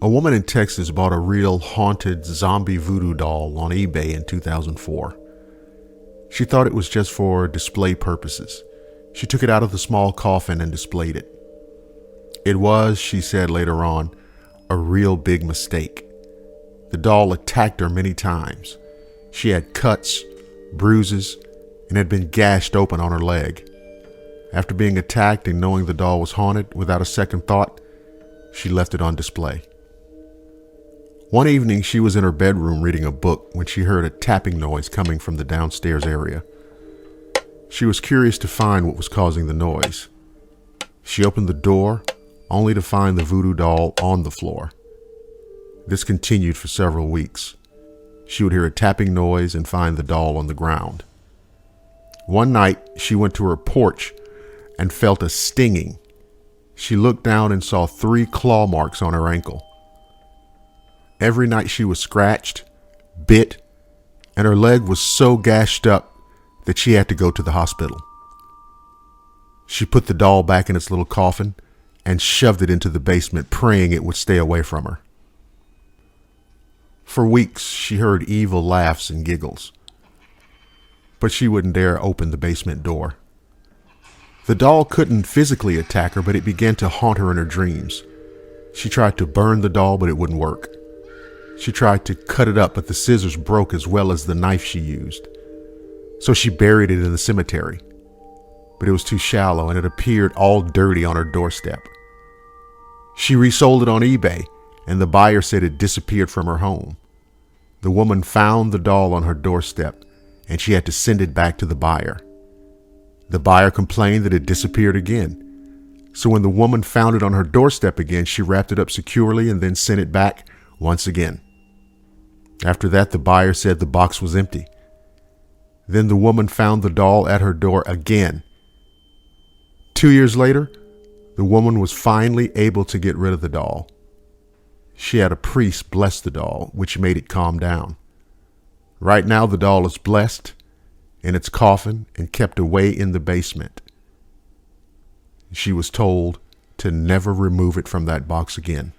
A woman in Texas bought a real haunted zombie voodoo doll on eBay in 2004. She thought it was just for display purposes. She took it out of the small coffin and displayed it. It was, she said later on, a real big mistake. The doll attacked her many times. She had cuts, bruises, and had been gashed open on her leg. After being attacked and knowing the doll was haunted, without a second thought, she left it on display. One evening, she was in her bedroom reading a book when she heard a tapping noise coming from the downstairs area. She was curious to find what was causing the noise. She opened the door, only to find the voodoo doll on the floor. This continued for several weeks. She would hear a tapping noise and find the doll on the ground. One night, she went to her porch and felt a stinging. She looked down and saw 3 claw marks on her ankle. Every night she was scratched, bit, and her leg was so gashed up that she had to go to the hospital. She put the doll back in its little coffin and shoved it into the basement, praying it would stay away from her. For weeks, she heard evil laughs and giggles, but she wouldn't dare open the basement door. The doll couldn't physically attack her, but it began to haunt her in her dreams. She tried to burn the doll, but it wouldn't work. She tried to cut it up, but the scissors broke as well as the knife she used. So she buried it in the cemetery, but it was too shallow and it appeared all dirty on her doorstep. She resold it on eBay, and the buyer said it disappeared from her home. The woman found the doll on her doorstep, and she had to send it back to the buyer. The buyer complained that it disappeared again. So when the woman found it on her doorstep again, she wrapped it up securely and then sent it back once again. After that, the buyer said the box was empty. Then the woman found the doll at her door again. 2 years later, the woman was finally able to get rid of the doll. She had a priest bless the doll, which made it calm down. Right now, the doll is blessed in its coffin and kept away in the basement. She was told to never remove it from that box again.